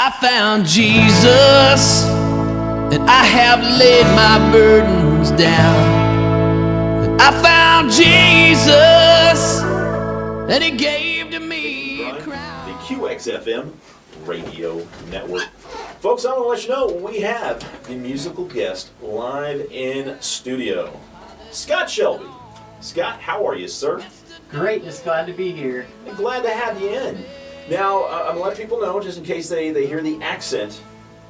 I found Jesus, and I have laid my burdens down. I found Jesus, and He gave to me a crown. The Qxfm radio network. Folks, I want to let you know we have a musical guest live in studio. Scott Shelby. Scott, how are you, sir? Great, just glad to be here. And glad to have you in. Now, I'm going to let people know, just in case they hear the accent,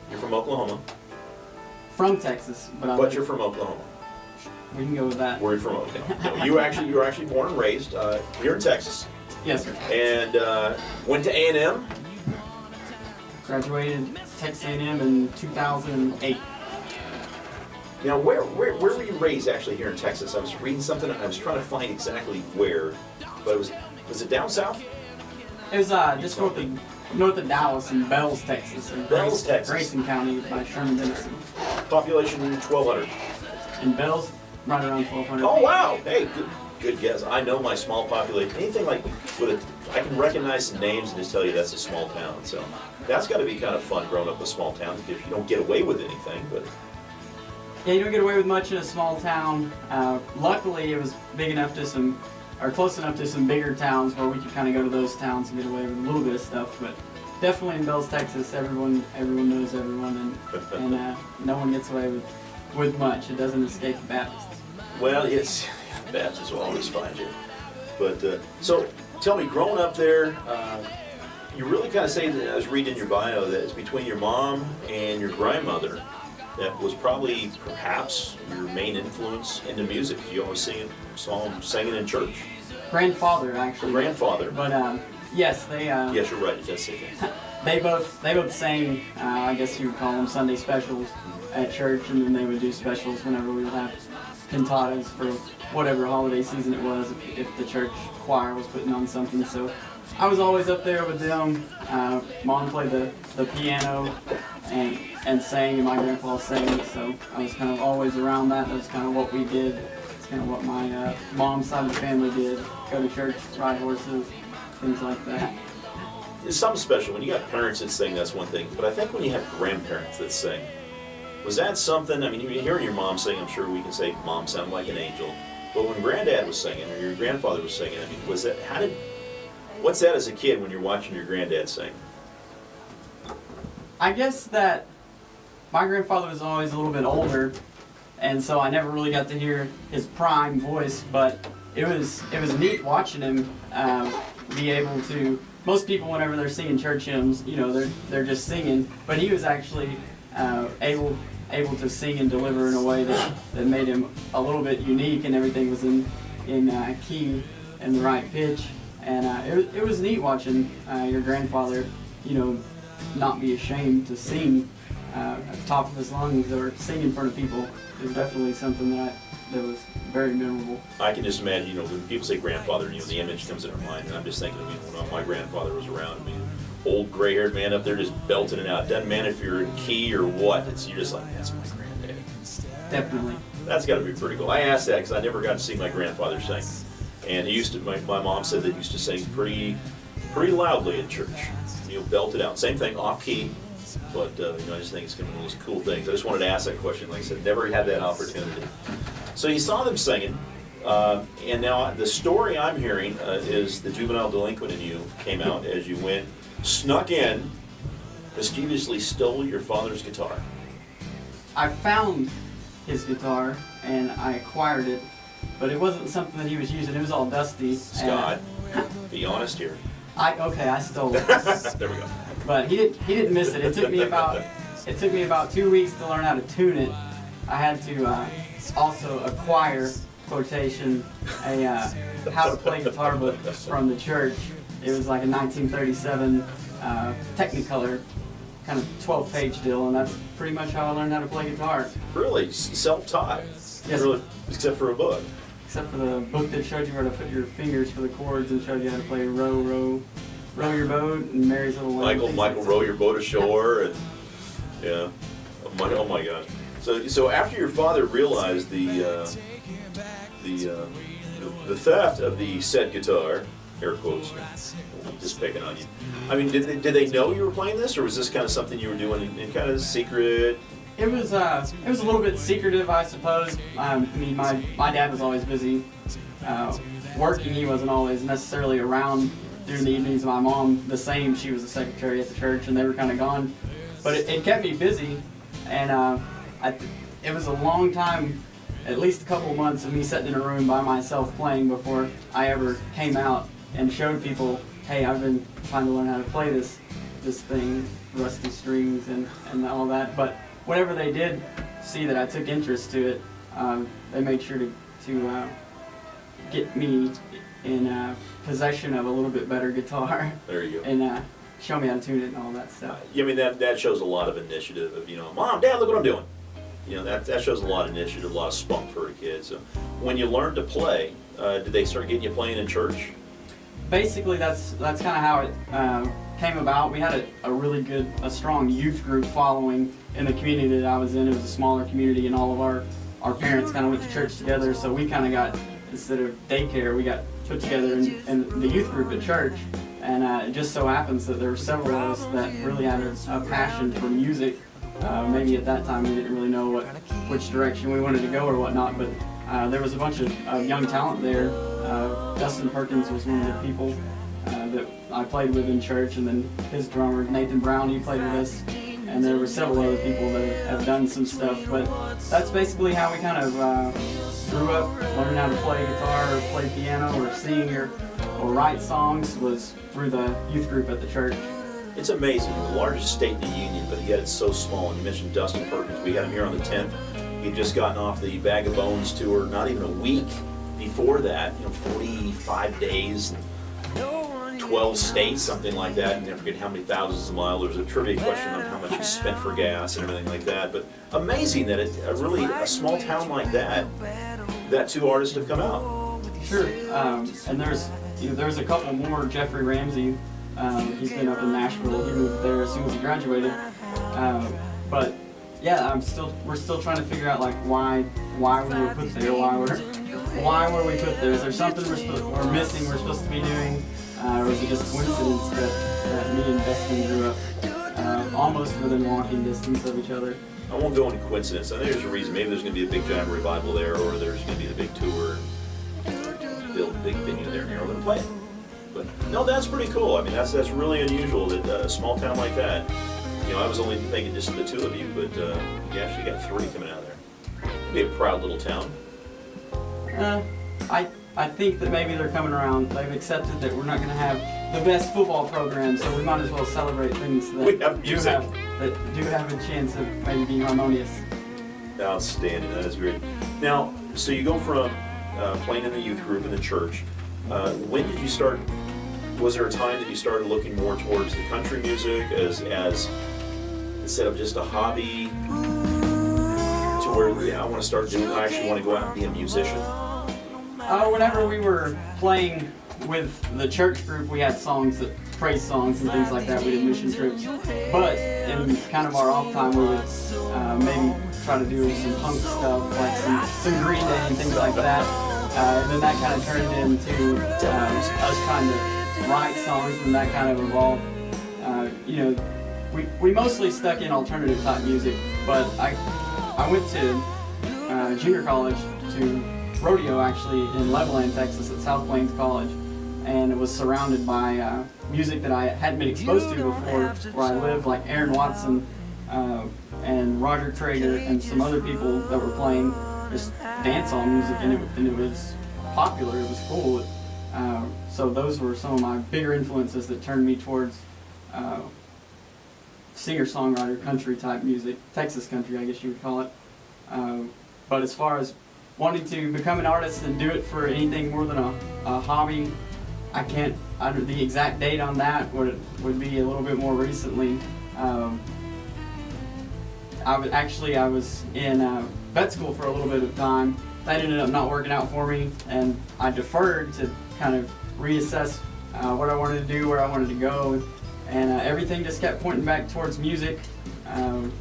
you're from Oklahoma. From Texas, But you're from Oklahoma. We can go with that. Where are you from? Okay. No, you were actually born and raised here in Texas. Yes, sir. And went to A&M. Graduated Texas A&M in 2008. Now, where were you raised actually here in Texas? I was reading something, I was trying to find exactly where, but was it down south? It was just north of Dallas in Bells, Texas. Bells, Texas. Grayson County by Sherman, Tennessee. Population 1,200. In Bells, right around 1,200. Oh, wow. Hey, good guess. I know my small population. Anything like I can recognize some names and just tell you that's a small town. So that's got to be kind of fun growing up in a small town because you don't get away with anything, but... Yeah, you don't get away with much in a small town. Luckily, it was big enough to close enough to some bigger towns where we could kind of go to those towns and get away with a little bit of stuff. But definitely in Bells, Texas, everyone knows everyone, and no one gets away with much. It doesn't escape the Baptists. Well, yes, Baptists will always find you. But so tell me, growing up there, you really kind of say that I was reading in your bio that it's between your mom and your grandmother that was probably perhaps your main influence into music. You always saw them singing in church. Grandfather, actually. Grandfather. But yes, they. Yes, you're right. It does say that. They both sang. I guess you would call them Sunday specials at church, and then they would do specials whenever we would have cantatas for whatever holiday season it was. If the church choir was putting on something, so I was always up there with them. Mom played the piano and sang, and my grandpa sang, so I was kind of always around that. That was kind of what we did. It's kind of what my mom's side of the family did. Go to church, ride horses, things like that. It's something special. When you got parents that sing, that's one thing. But I think when you have grandparents that sing, was that something, I mean, you're hearing your mom sing, I'm sure we can say mom sounded like an angel. But when granddad was singing, or your grandfather was singing, I mean, what's that as a kid when you're watching your granddad sing? I guess that my grandfather was always a little bit older, and so I never really got to hear his prime voice, but it was neat watching him be able to. Most people, whenever they're singing church hymns, you know, they're just singing, but he was actually able to sing and deliver in a way that made him a little bit unique, and everything was in key and the right pitch, and it was neat watching your grandfather, you know, not be ashamed to sing at the top of his lungs or sing in front of people. It was definitely something that was very memorable. I can just imagine, you know, when people say grandfather, you know, the image comes in our mind, and I'm just thinking, I mean, when my grandfather was around, I mean, old gray-haired man up there just belting it out. Doesn't matter if you're in key or what, you're just like, that's my granddad. Definitely. That's got to be pretty cool. I asked that because I never got to see my grandfather sing, and he used to. My mom said that he used to sing pretty loudly in church. You know, belt it out. Same thing, off key. But you know, I just think it's kind of one of those cool things. I just wanted to ask that question. Like I said, never had that opportunity. So you saw them singing, and now the story I'm hearing is the juvenile delinquent in you came out as you snuck in, mischievously stole your father's guitar. I found his guitar and I acquired it, but it wasn't something that he was using. It was all dusty. Scott, be honest here. I stole it. There we go. But he didn't miss it. It took me about 2 weeks to learn how to tune it. I had to also acquire quotation a how to play guitar book from the church. It was like a 1937 Technicolor kind of 12-page deal, and that's pretty much how I learned how to play guitar. Really, self-taught. Yes. Really, except for a book. Except for the book that showed you where to put your fingers for the chords and showed you how to play row your boat and Mary's Little Lane. Michael, row your boat ashore, and yeah. Oh my gosh. So after your father realized the theft of the said guitar, air quotes, just picking on you. I mean, did they know you were playing this, or was this kind of something you were doing in kind of secret? It was a little bit secretive, I suppose. I mean, my dad was always busy working. He wasn't always necessarily around during the evenings. My mom, the same. She was a secretary at the church, and they were kind of gone. But it kept me busy, and it was a long time, at least a couple of months of me sitting in a room by myself playing before I ever came out and showed people, hey, I've been trying to learn how to play this thing, rusty strings and all that. But whenever they did see that I took interest to it, they made sure to get me in possession of a little bit better guitar. There you go. And show me how to tune it and all that stuff. I mean, that shows a lot of initiative. Of, Mom, Dad, look what I'm doing. That shows a lot of initiative, a lot of spunk for a kid. So when you learned to play, did they start getting you playing in church? Basically, that's kind of how it came about. We had a really good, strong youth group following in the community that I was in. It was a smaller community, and all of our parents kind of went to church together. So we kind of got, instead of daycare, we got put together in the youth group at church. And it just so happens that there were several of us that really had a passion for music. Maybe at that time we didn't really know which direction we wanted to go or whatnot, but there was a bunch of young talent there. Dustin Perkins was one of the people that I played with in church, and then his drummer, Nathan Brown, he played with us. And there were several other people that have done some stuff, but that's basically how we kind of grew up, learning how to play guitar or play piano or sing or write songs was through the youth group at the church. It's amazing. The largest state in the union, but yet it's so small. And you mentioned Dustin Perkins. We had him here on the 10th. He'd just gotten off the Bag of Bones tour not even a week before that. 45 days, 12 states, something like that. And I forget how many thousands of miles. There was a trivia question on how much he spent for gas and everything like that. But amazing that a small town like that two artists have come out. Sure. And there's a couple more. Jeffrey Ramsey. He's been up in Nashville. He moved there as soon as he graduated. But yeah, we're still trying to figure out like why we were put there. Why were we put there? Is there something we're missing? We're supposed to be doing, or is it just coincidence that me and Dustin grew up almost within walking distance of each other? I won't go into coincidence. I think there's a reason. Maybe there's going to be a big giant revival there, or there's going to be the big tour, build a big venue there, and you're going to play it. But no, that's pretty cool. I mean, that's really unusual that a small town like that. I was only thinking just the two of you, but you actually got three coming out of there. It'd be a proud little town. I think that maybe they're coming around. They've accepted that we're not going to have the best football program, so we might as well celebrate things that do have a chance of maybe being harmonious. Outstanding. That is great. Now, so you go from playing in the youth group in the church. When did you start? Was there a time that you started looking more towards the country music as instead of just a hobby, to where I want to start doing? I actually want to go out and be a musician. Whenever we were playing with the church group, we had praise songs and things like that. We did mission trips. But in kind of our off time, we would maybe try to do some punk stuff, like some Green Day and things like that. And then that kind of turned into us trying to write songs, and that kind of evolved. We mostly stuck in alternative type music, but I went to junior college to rodeo actually in Levelland, Texas at South Plains College, and it was surrounded by music that I hadn't been exposed to before where I lived, like Aaron Watson and Roger Traeger and some other people that were playing just dancehall music, and it was popular, it was cool. So those were some of my bigger influences that turned me towards singer-songwriter country type music, Texas country I guess you would call it. But as far as wanting to become an artist and do it for anything more than a hobby, the exact date on that would be a little bit more recently. I was in vet school for a little bit of time. That ended up not working out for me, and I deferred to kind of reassess what I wanted to do, where I wanted to go, and everything just kept pointing back towards music. And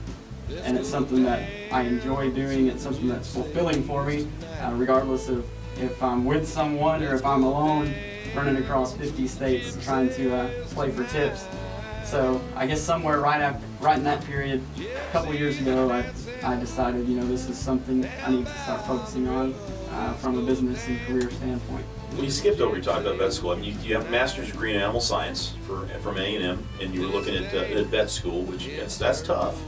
it's something that I enjoy doing. It's something that's fulfilling for me, regardless of if I'm with someone or if I'm alone. running across 50 states trying to play for tips. So I guess somewhere right in that period, a couple years ago, I decided, this is something I need to start focusing on from a business and career standpoint. Well, you skipped over, you talked about vet school. I mean, you have a master's degree in animal science from A&M, and you were looking at vet school, which that's tough.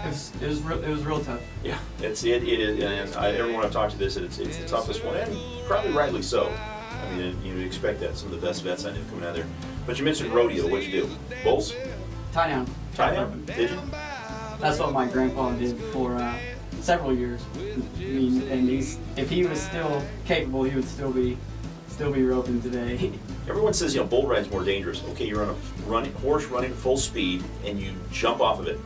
It was real tough. Yeah, it is, and everyone I've talked to this, it's the toughest one, and probably rightly so. I mean, you expect that. Some of the best vets I knew coming out of there. But you mentioned rodeo. What'd you do? Bulls? Tie down. Tie down? Did you? That's what my grandpa did for several years. I mean, and if he was still capable, he would still be roping today. Everyone says, bull ride's more dangerous. Okay, you're on a horse running full speed, and you jump off of it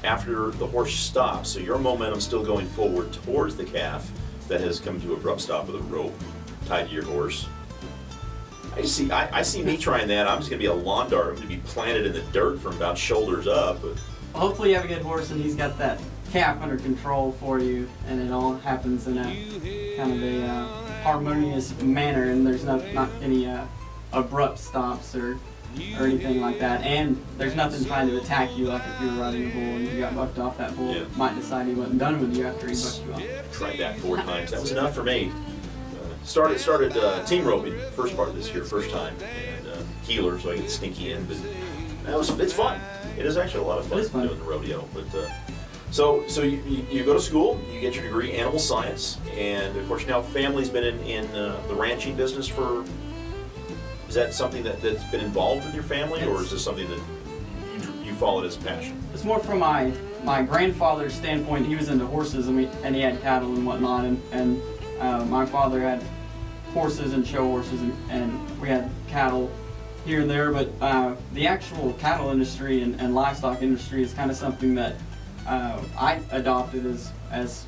after the horse stops. So your momentum's still going forward towards the calf that has come to an abrupt stop with a rope tied to your horse. I see me trying that. I'm just going to be a lawn dart. I'm going to be planted in the dirt from about shoulders up. But hopefully you have a good horse and he's got that calf under control for you, and it all happens in a kind of a harmonious manner, and there's not any abrupt stops or anything like that. And there's nothing trying to attack you like if you were riding a bull and you got bucked off. That bull might decide he wasn't done with you after he bucked you off. Tried that 4 times. That was enough for me. Started team roping first part of this year, first time, and healer, so I get sneaky in. But it's fun. It is actually a lot of fun doing the rodeo. But so you go to school, you get your degree, animal science, and of course now family's been in the ranching business for. Is that something that's been involved with your family, or is this something that you followed as a passion? It's more from my grandfather's standpoint. He was into horses, and he had cattle and whatnot, and my father had horses and show horses, and we had cattle here and there, but the actual cattle industry and livestock industry is kind of something that I adopted as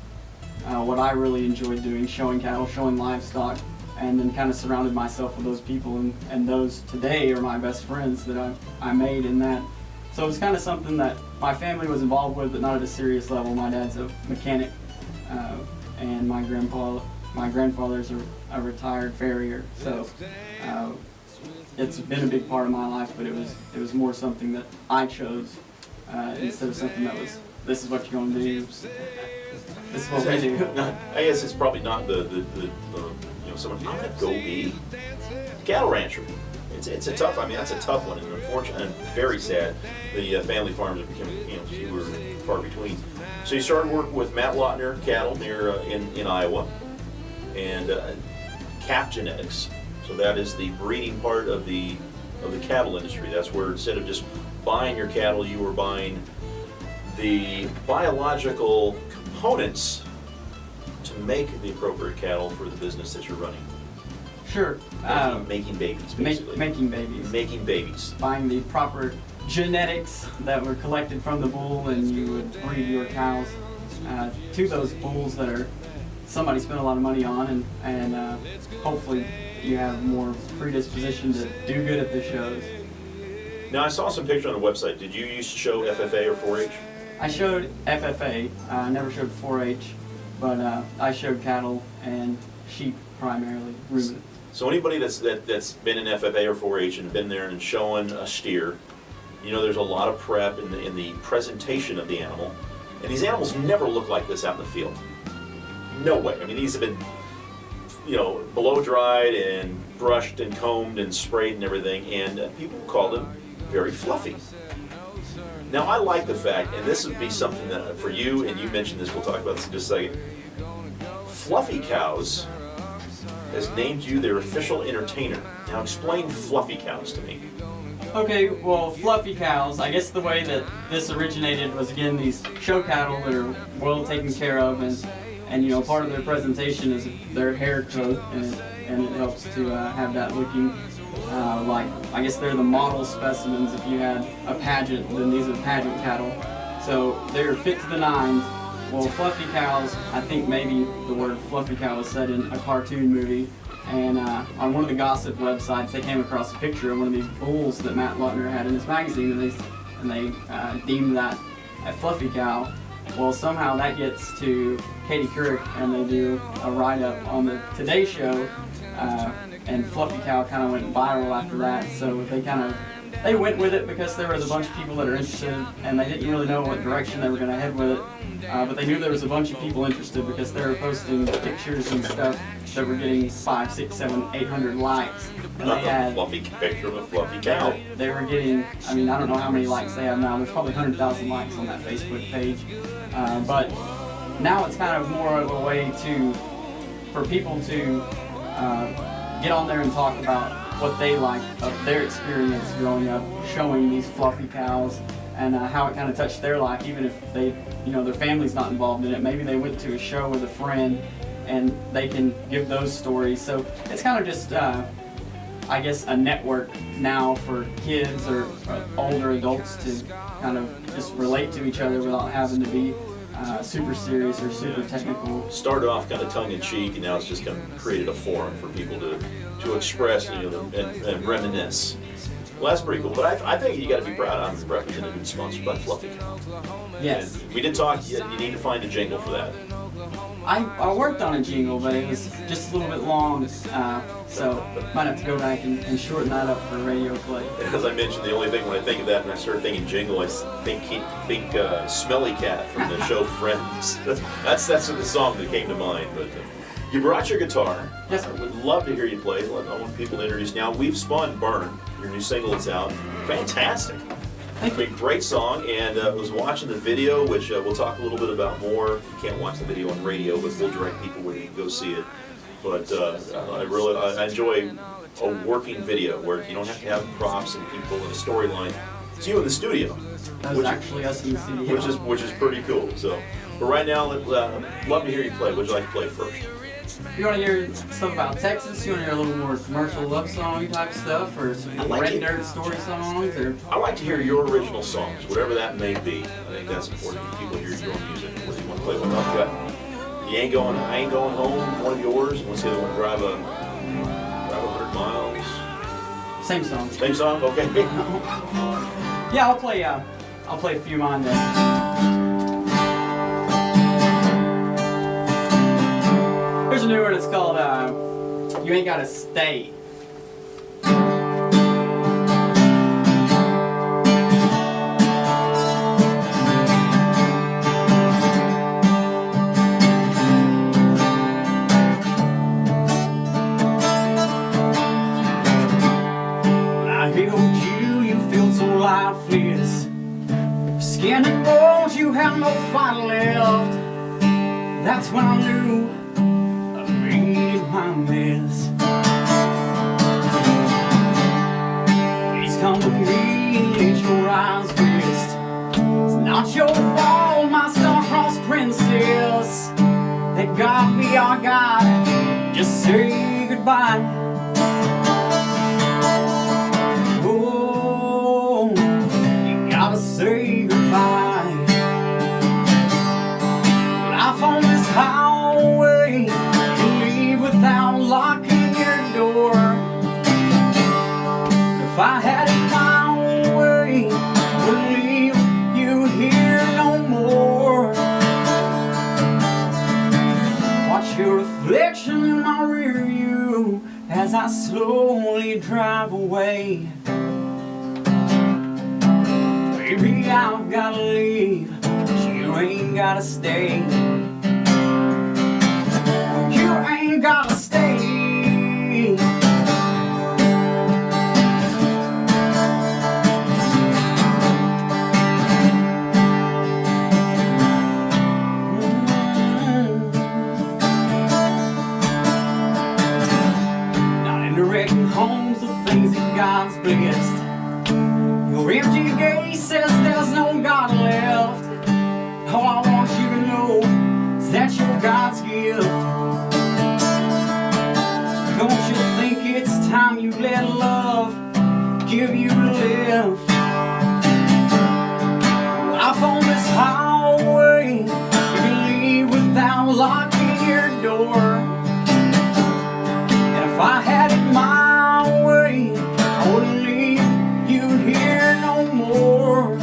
what I really enjoyed doing, showing cattle, showing livestock, and then kind of surrounded myself with those people, and those today are my best friends that I made in that. So it was kind of something that my family was involved with, but not at a serious level. My dad's a mechanic, and my grandfather's a retired farrier. So it's been a big part of my life, but it was more something that I chose instead of something that was, this is what you're going to do. This is what we do. I guess it's probably not the someone, I'm going to go be a cattle rancher. It's a tough, that's a tough one, and unfortunate and very sad. The family farms are becoming, fewer and far between. So you started working with Matt Lautner cattle near in Iowa, and calf genetics. So that is the breeding part of the cattle industry. That's where instead of just buying your cattle, you were buying the biological components to make the appropriate cattle for the business that you're running. Sure. Making babies, basically. Making babies. Making babies. Buying the proper genetics that were collected from the bull, and you would breed your cows to those bulls that somebody spent a lot of money on, and hopefully you have more predisposition to do good at the shows. Now, I saw some pictures on the website. Did you used to show FFA or 4-H? I showed FFA. I never showed 4-H, but I showed cattle and sheep primarily, ruminant. So anybody that's been in FFA or 4-H and been there and showing a steer, there's a lot of prep in the presentation of the animal, and these animals never look like this out in the field. No way. These have been, blow dried and brushed and combed and sprayed and everything, and people call them very fluffy. Now, I like the fact, and this would be something that for you, and you mentioned this, we'll talk about this in just a second. Fluffy Cows has named you their official entertainer. Now, explain Fluffy Cows to me. Okay, well, Fluffy Cows, I guess the way that this originated was, again, these show cattle that are well taken care of, and part of their presentation is their hair coat, and it helps to have that looking like, I guess they're the model specimens. If you had a pageant, then these are pageant cattle. So they're fit to the nines. Well, Fluffy Cows, I think maybe the word Fluffy Cow was said in a cartoon movie, and on one of the gossip websites they came across a picture of one of these bulls that Matt Lautner had in his magazine, and they deemed that a Fluffy Cow. Well, somehow that gets to Katie Couric, and they do a write-up on the Today Show and Fluffy Cow kind of went viral after that. So they went with it because there was a bunch of people that are interested, and they didn't really know what direction they were going to head with it. But they knew there was a bunch of people interested because they were posting pictures and stuff that were getting 5, 6, 7, 800 likes. And Not they had the fluffy picture of a fluffy cow. They were getting, I mean, I don't know how many likes they have now. There's probably 100,000 likes on that Facebook page. But now it's kind of more of a way for people to get on there and talk about what they like of their experience growing up, showing these fluffy cows and how it kind of touched their life, even if their family's not involved in it. Maybe they went to a show with a friend and they can give those stories. So it's kind of just, I guess, a network now for kids or older adults to kind of just relate to each other without having to be super serious or super technical. Started off kind of tongue-in-cheek, and now it's just kind of created a forum for people to express and reminisce. Well, that's pretty cool. But I think you got to be proud. I'm represented and sponsored by Fluffy Cow. Yes. And we did talk. You need to find a jingle for that. I worked on a jingle, but it was just a little bit long, so might have to go back and shorten that up for radio play. As I mentioned, the only thing when I think of that, when I start thinking jingle, I think Smelly Cat from the show Friends. That's the song that came to mind. But you brought your guitar. Yes. I would love to hear you play. I want people to introduce. Now, we've spun Burn, your new single that's out. Fantastic. I mean, great song, and I was watching the video, which we'll talk a little bit about more. You can't watch the video on radio, but we'll direct people where you can go see it. But I enjoy a working video where you don't have to have props and people and a storyline. It's you in the studio. That was actually us in the studio. Which is pretty cool. So, but right now, love to hear you play. What would you like to play first? You want to hear stuff about Texas? You want to hear a little more commercial love song type stuff, or some red nerd story songs? Or I like to hear your original songs, whatever that may be. I think that's important. People hear your music. What do you want to play? What I've got? I ain't going home. One of yours. And what's the other one? Drive 100 miles. Same song. Same song. Okay. Yeah, I'll play a few of mine then. Here's a new one, it's called You Ain't Gotta Stay. When I held you felt so lifeless. Skin and bones, you have no fight left. That's when I knew my mess. Please come to me and let your eyes rest. It's not your fault, my star-crossed princess. That God be our God. Just say goodbye. Oh, you gotta say goodbye. But I found this highway without locking your door. If I had it my way, wouldn't leave you here no more. Watch your reflection in my rear view as I slowly drive away. Baby, I've gotta leave, but you ain't gotta stay. You ain't gotta stay. Not into wrecking homes of things that God's blessed. Your empty gate says there's no God left. All I want you to know is that you're God's gift. Don't you think it's time you let love give you a lift? I found this highway you can leave without locking your door. And if I had it my way, I wouldn't leave you here no more.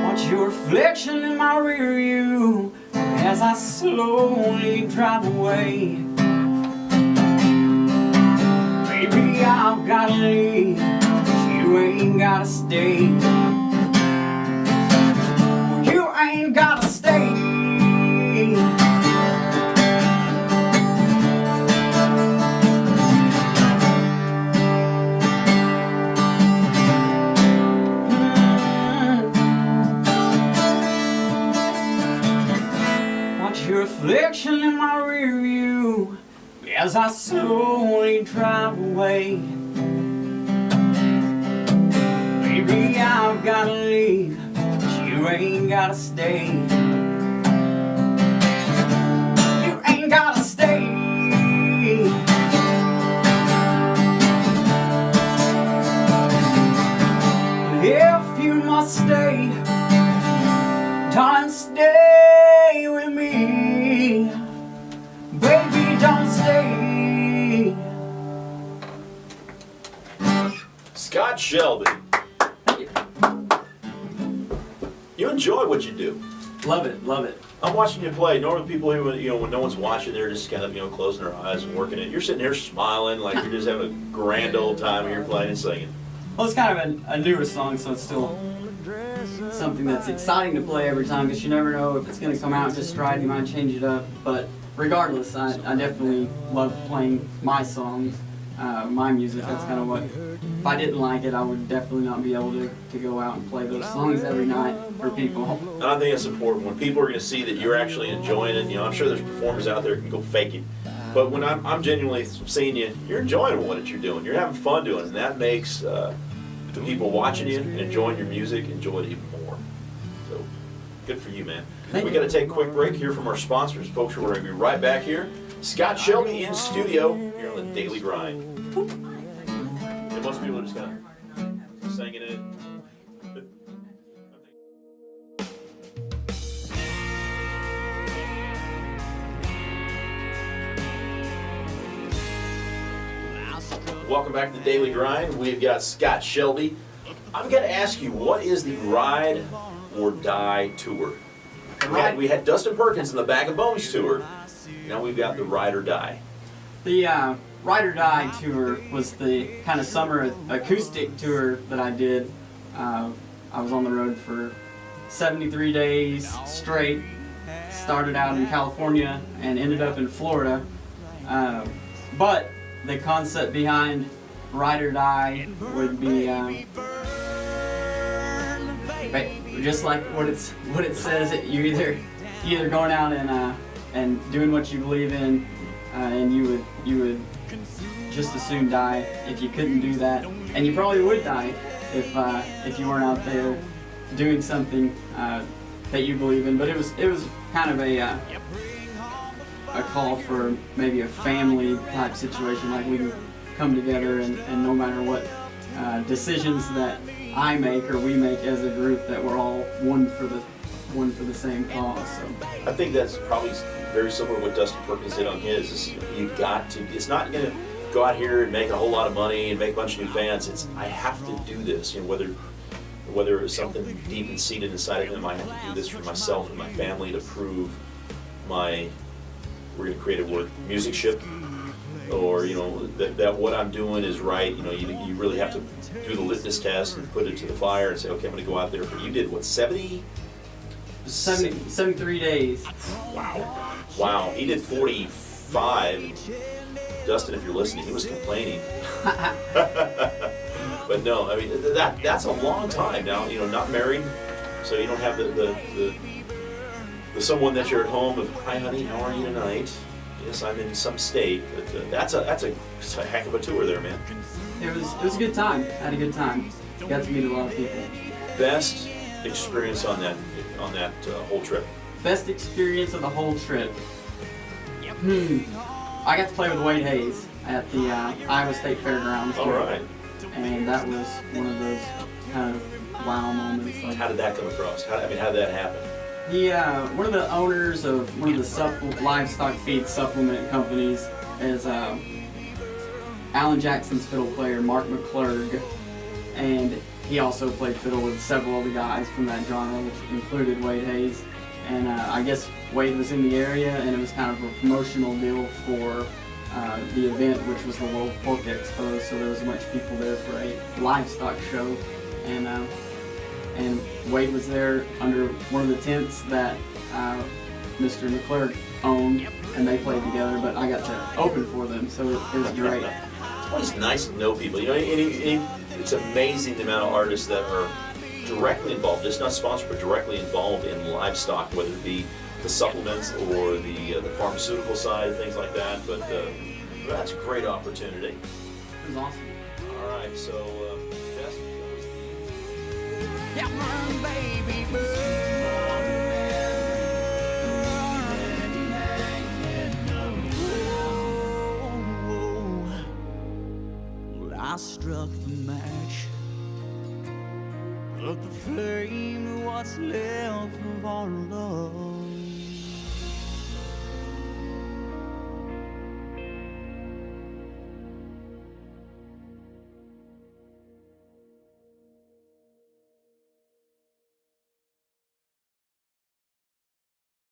Watch your reflection in my rear view as I slowly drive away. Baby, I've gotta leave, but you ain't gotta stay. You ain't gotta stay. Your reflection in my rear view as I slowly drive away. Baby, I've gotta leave, but you ain't gotta stay. You ain't gotta stay. If you must stay, darling, stay with me. Baby, don't stay. Scott Shelby. You enjoy what you do. Love it, love it. I'm watching you play. Normally people who, when no one's watching, they're just kind of, closing their eyes and working it. You're sitting here smiling like you're just having a grand old time here playing and singing. Well, it's kind of a newer song, so it's still something that's exciting to play every time, because you never know if it's going to come out just right. You might change it up, but regardless, I definitely love playing my songs, my music. That's kind of what, if I didn't like it, I would definitely not be able to go out and play those songs every night for people. And I think it's important when people are going to see that you're actually enjoying it. I'm sure there's performers out there who can go fake it, but when I'm genuinely seeing you, you're enjoying what you're doing. You're having fun doing it, and that makes the people watching you and enjoying your music enjoy it even more. So, good for you, man. We got to take a quick break here from our sponsors. Folks, we're going to be right back here. Scott Shelby in studio here on the Daily Grind. And most people are just kind of singing it. Welcome back to the Daily Grind. We've got Scott Shelby. I've got to ask you, what is the Ride or Die tour? We had Dustin Perkins in the Bag of Bones tour. Now we've got the Ride or Die. The Ride or Die tour was the kind of summer acoustic tour that I did. I was on the road for 73 days straight. Started out in California and ended up in Florida. But the concept behind Ride or Die would be just like what it says. You either going out and doing what you believe in, and you would just as soon die if you couldn't do that, and you probably would die if you weren't out there doing something that you believe in. But it was kind of a call for maybe a family type situation, like we can come together and no matter what decisions that I make or we make as a group, that we're all one for the same cause. So I think that's probably very similar to what Dustin Perkins did on his. It's not going to go out here and make a whole lot of money and make a bunch of new fans. It's, I have to do this, whether it's something deep and seated inside of him. I have to do this for myself and my family to prove we're going to create a word, music ship, or that what I'm doing is right. You really have to do the litmus test and put it to the fire and say, okay, I'm going to go out there. But you did what, 73 days. Wow. He did 45. Dustin, if you're listening, he was complaining. But no, I mean that's a long time now. Not married, so you don't have the someone that you're at home of, hi honey, how are you tonight? Yes, I'm in some state. But that's a heck of a tour there, man. It was a good time. I had a good time. Got to meet a lot of people. Best experience on that whole trip. Best experience of the whole trip. I got to play with Wade Hayes at the Iowa State Fairgrounds. All right. And that was one of those kind of wow moments. How did that come across? How did that happen? One of the owners of one of the livestock feed supplement companies is Alan Jackson's fiddle player, Mark McClurg, and he also played fiddle with several of the guys from that genre, which included Wade Hayes. And I guess Wade was in the area, and it was kind of a promotional deal for the event, which was the World Pork Expo. So there was a bunch of people there for a livestock show, and Wade was there under one of the tents that Mr. McClure owned, and they played together. But I got to open for them, so it was great. It's always nice to know people. You know, it's amazing the amount of artists that are directly involved, just not sponsored, but directly involved in livestock, whether it be the supplements or the pharmaceutical side, things like that. But that's a great opportunity. It was awesome. All right, so Jess, Yeah, run, baby, bird. Well, I struck the match, but the flame, what's left of our love.